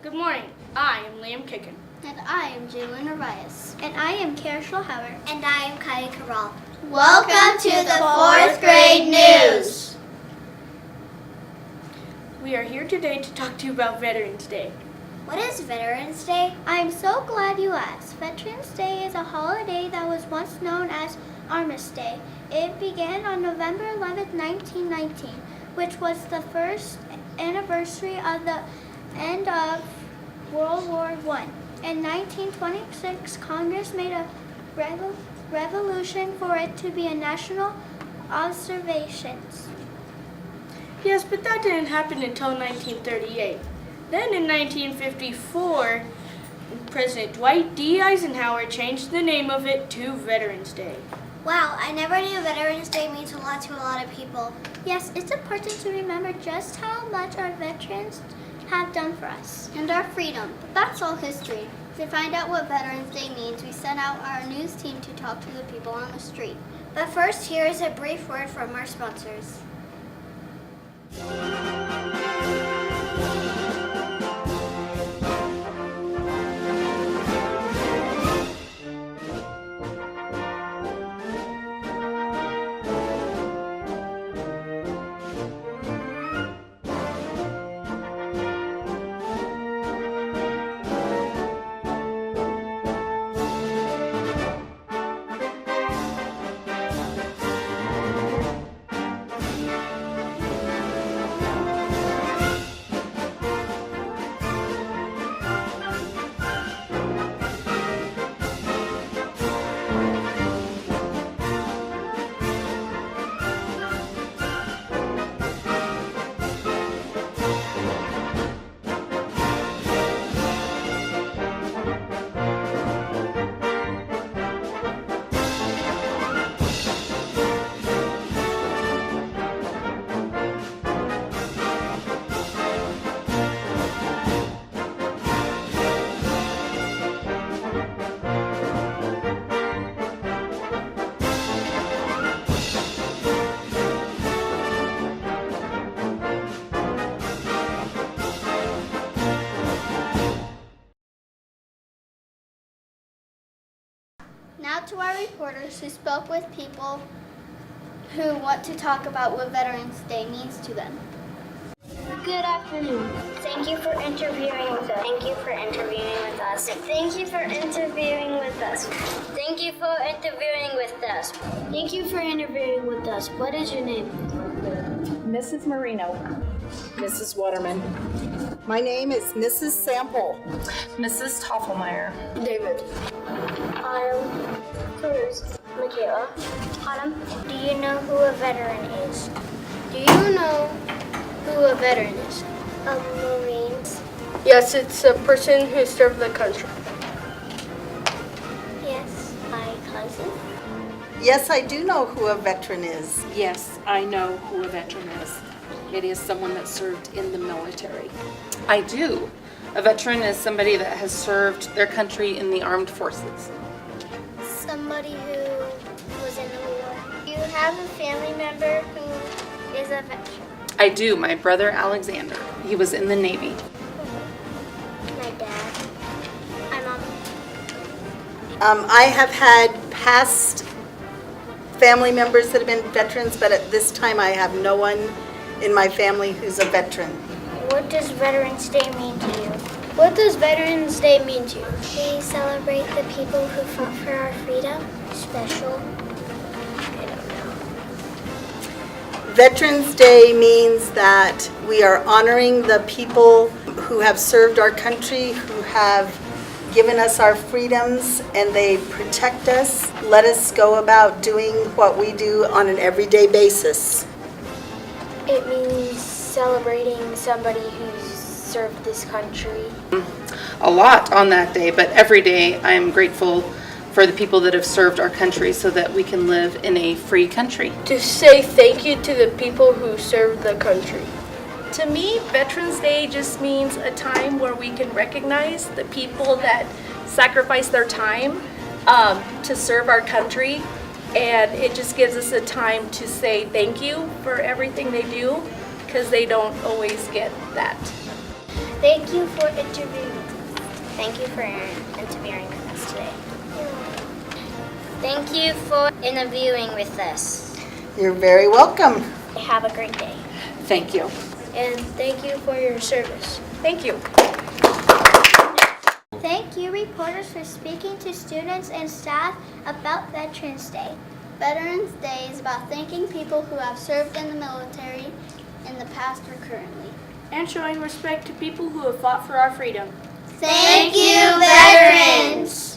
Good morning. I am Liam Kicken. And I am Jalen Arias. And I am Carol Howard. And I am Kylie Cabral. Welcome to the 4th grade news. We are here today to talk to you about Veterans Day. What is Veterans Day? I'm so glad you asked. Veterans Day is a holiday that was once known as Armistice Day. It began on November 11, 1919, which was the first anniversary of the end of World War I. In 1926, Congress made a resolution for it to be a national observation. Yes, but that didn't happen until 1938. Then in 1954, President Dwight D. Eisenhower changed the name of it to Veterans Day. Wow, I never knew Veterans Day means a lot to a lot of people. Yes, it's important to remember just how much our veterans have done for us. And our freedom. But that's all history. To find out what Veterans Day means, we sent out our news team to talk to the people on the street. But first, here is a brief word from our sponsors. Now to our reporters who spoke with people who want to talk about what Veterans Day means to them. Good afternoon. Thank you for interviewing with us. Thank you for interviewing with us. Thank you for interviewing with us. Thank you for interviewing with us. Thank you for interviewing with us. What is your name? Mrs. Marino. Mrs. Waterman. My name is Mrs. Sample. Mrs. Toffelmeyer. David. Cruz. Michaela. Autumn. Do you know who a veteran is? Do you know who a veteran is? Marines. Yes, it's a person who served the country. Yes. My cousin. Yes, I do know who a veteran is. Yes, I know who a veteran is. It is someone that served in the military. I do. A veteran is somebody that has served their country in the armed forces. Somebody who was in the war. Do you have a family member who is a veteran? I do. My brother Alexander. He was in the Navy. My dad. My mom. I have had past family members that have been veterans, but at this time I have no one in my family who's a veteran. What does Veterans Day mean to you? What does Veterans Day mean to you? We celebrate the people who fought for our freedom. Special. I don't know. Veterans Day means that we are honoring the people who have served our country, who have given us our freedoms, and they protect us, let us go about doing what we do on an everyday basis. It means celebrating somebody who's served this country. A lot on that day, but every day I am grateful for the people that have served our country so that we can live in a free country. To say thank you to the people who served the country. To me, Veterans Day just means a time where we can recognize the people that sacrifice their time to serve our country, and it just gives us a time to say thank you for everything they do, because they don't always get that. Thank you for interviewing with us. Thank you for interviewing with us today. Thank you for interviewing with us. You're very welcome. Have a great day. Thank you. And thank you for your service. Thank you. Thank you, reporters, for speaking to students and staff about Veterans Day. Veterans Day is about thanking people who have served in the military in the past or currently. And showing respect to people who have fought for our freedom. Thank you, veterans!